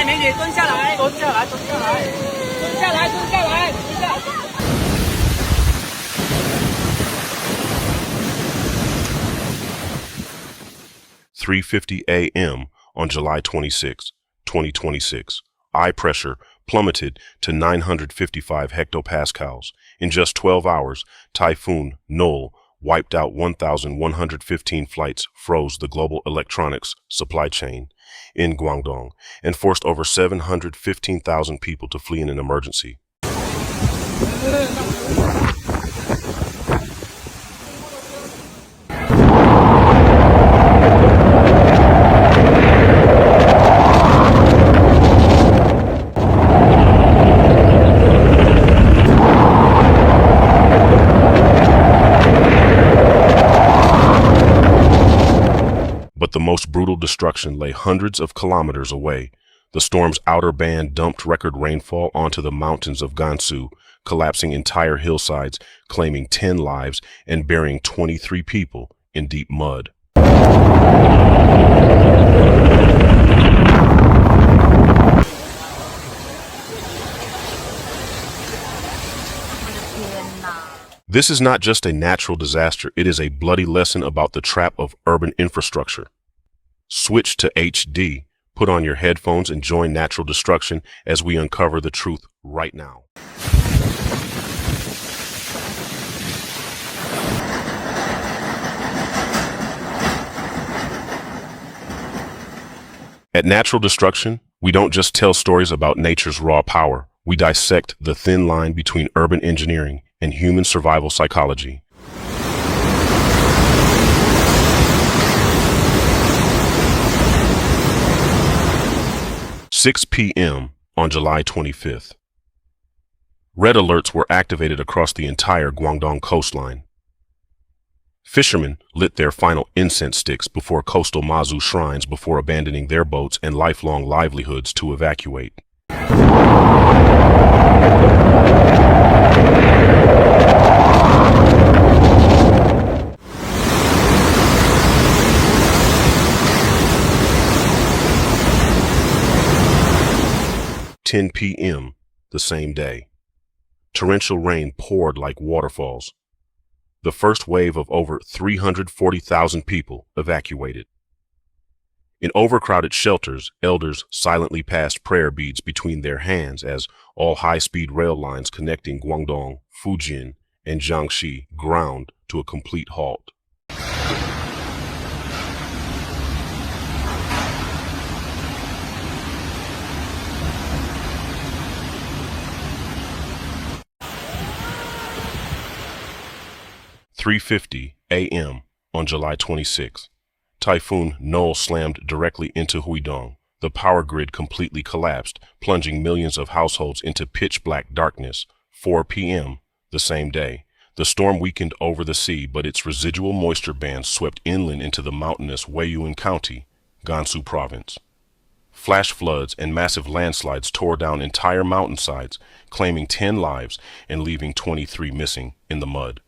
美女，蹲下来，蹲下来，蹲下来，蹲下来，蹲下来，蹲下。3:50 a.m. on July 26, 2026. Eye pressure plummeted to 955 hectopascals. In just 12 hours, Typhoon Noul wiped out 1,115 flights, froze the global electronics supply chain in Guangdong, and forced over 715,000 people to flee in an emergency. But the most brutal destruction lay hundreds of kilometers away. The storm's outer band dumped record rainfall onto the mountains of Gansu, collapsing entire hillsides, claiming 10 lives and burying 23 people in deep mud. This is not just a natural disaster, it is a bloody lesson about the trap of urban infrastructure. Switch to HD, put on your headphones and join natural destruction as we uncover the truth right now. At Natural Destruction, we don't just tell stories about nature's raw power. We dissect the thin line between urban engineering and human survival psychology. "6 p.m. on July 25th. Red alerts were activated across the entire Guangdong coastline. Fishermen lit their final incense sticks before coastal Mazu shrines before abandoning their boats and lifelong livelihoods to evacuate. "10 p.m. the same day. Torrential rain poured like waterfalls. The first wave of over 340,000 people evacuated. In overcrowded shelters, elders silently passed prayer beads between their hands as all high-speed rail lines connecting Guangdong, Fujian, and Jiangxi ground to a complete halt. "3:50 a.m. on July 26. Typhoon Noul slammed directly into Huidong. The power grid completely collapsed, plunging millions of households into pitch-black darkness. 4 p.m. the same day. The storm weakened over the sea, but its residual moisture bands swept inland into the mountainous Huidong County, Gansu province. Flash floods and massive landslides tore down entire mountainsides, claiming 10 lives and leaving 23 missing in the mud.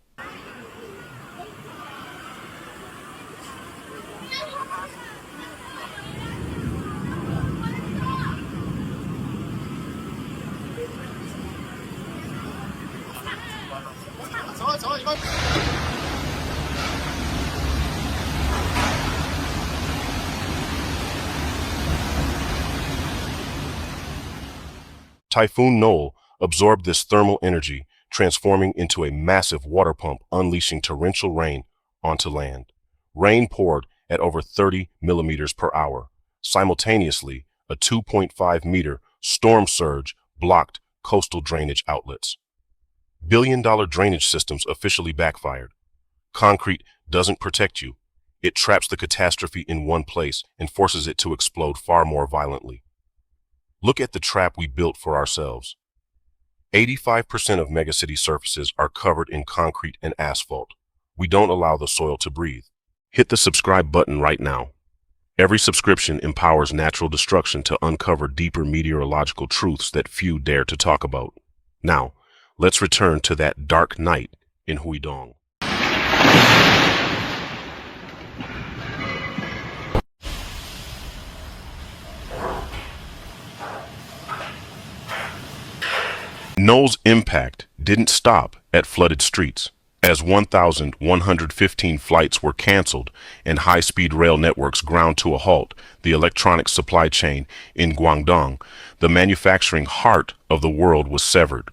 Typhoon Noul absorbed this thermal energy, transforming into a massive water pump, unleashing torrential rain onto land. Rain poured at over 30 millimeters per hour. Simultaneously, a 2.5-meter storm surge blocked coastal drainage outlets. Billion-dollar drainage systems officially backfired. Concrete doesn't protect you. It traps the catastrophe in one place and forces it to explode far more violently. Look at the trap we built for ourselves. 85% of megacity surfaces are covered in concrete and asphalt. We don't allow the soil to breathe. Hit the subscribe button right now. Every subscription empowers natural destruction to uncover deeper meteorological truths that few dare to talk about. Now, let's return to that dark night in Huidong. Noul's impact didn't stop at flooded streets. As 1,115 flights were canceled and high-speed rail networks ground to a halt, the electronics supply chain in Guangdong, the manufacturing heart of the world, was severed.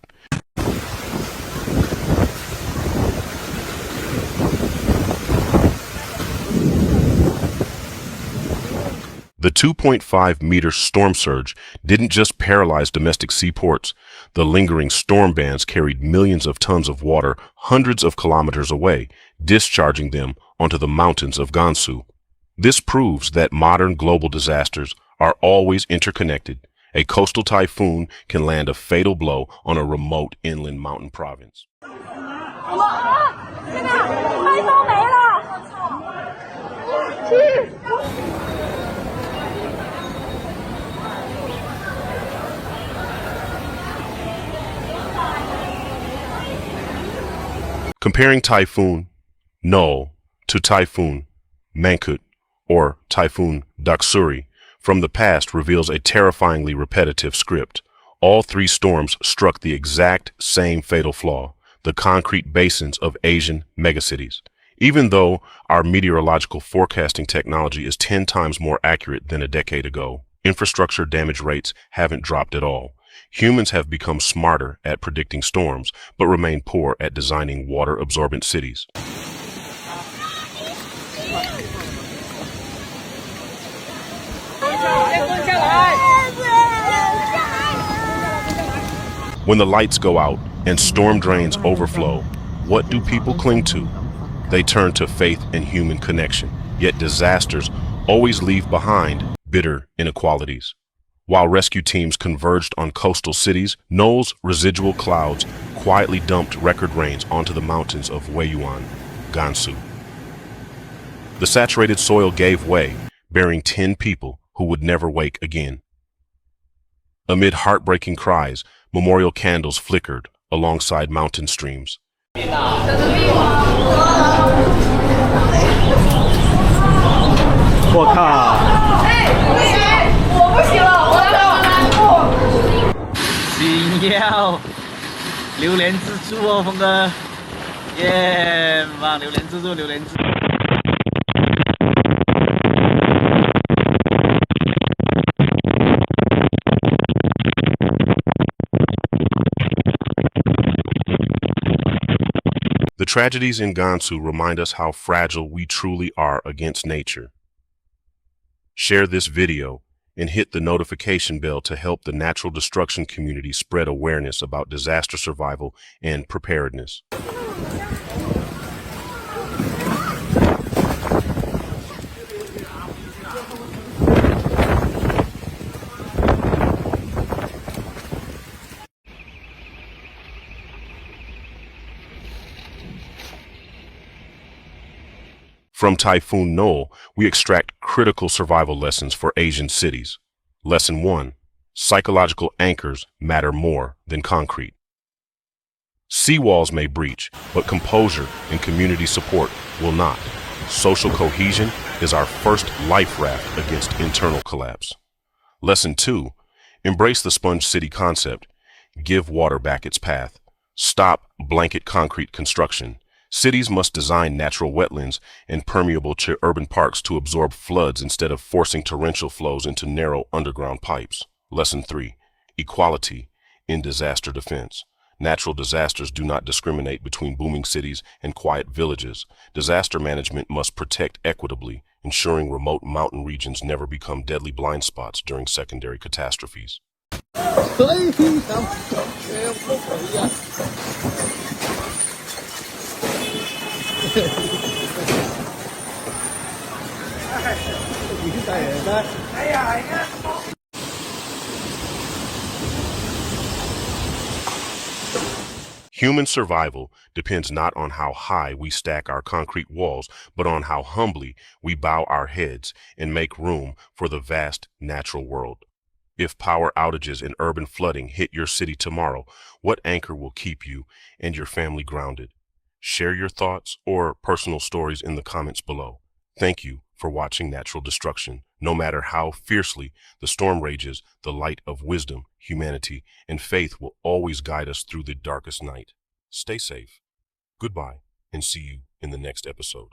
The 2.5-meter storm surge didn't just paralyze domestic seaports. The lingering storm bands carried millions of tons of water hundreds of kilometers away, discharging them onto the mountains of Gansu. This proves that modern global disasters are always interconnected. A coastal typhoon can land a fatal blow on a remote inland mountain province. Comparing Typhoon Noul to Typhoon Mangkhut or Typhoon Doksuri from the past reveals a terrifyingly repetitive script. All three storms struck the exact same fatal flaw: the concrete basins of Asian megacities. Even though our meteorological forecasting technology is 10 times more accurate than a decade ago, infrastructure damage rates haven't dropped at all. Humans have become smarter at predicting storms, but remain poor at designing water-absorbent cities. When the lights go out and storm drains overflow, what do people cling to? They turn to faith and human connection. Yet disasters always leave behind bitter inequalities. While rescue teams converged on coastal cities, Noul's residual clouds quietly dumped record rains onto the mountains of Huidong, Gansu. The saturated soil gave way, burying 10 people who would never wake again. Amid heartbreaking cries, memorial candles flickered alongside mountain streams. 我靠！我不行了，我要难过。星耀，榴莲蜘蛛哦，峰哥，耶，棒！榴莲蜘蛛，榴莲蜘蛛。 The tragedies in Gansu remind us how fragile we truly are against nature. Share this video and hit the notification bell to help the natural destruction community spread awareness about disaster survival and preparedness. From Typhoon Noul, we extract critical survival lessons for Asian cities. Lesson 1. Psychological anchors matter more than concrete. Seawalls may breach, but composure and community support will not. Social cohesion is our first life raft against internal collapse. Lesson 2. Embrace the sponge city concept. Give water back its path. Stop blanket concrete construction. Cities must design natural wetlands and permeable urban parks to absorb floods instead of forcing torrential flows into narrow underground pipes. Lesson 3. Equality in disaster defense. Natural disasters do not discriminate between booming cities and quiet villages. Disaster management must protect equitably, ensuring remote mountain regions never become deadly blind spots during secondary catastrophes. Human survival depends not on how high we stack our concrete walls, but on how humbly we bow our heads and make room for the vast natural world. If power outages and urban flooding hit your city tomorrow, what anchor will keep you and your family grounded? Share your thoughts or personal stories in the comments below. Thank you for for watching natural destruction. No matter how fiercely the storm rages, the light of wisdom, humanity, and faith will always guide us through the darkest night. Stay safe. Goodbye, and see you in the next episode.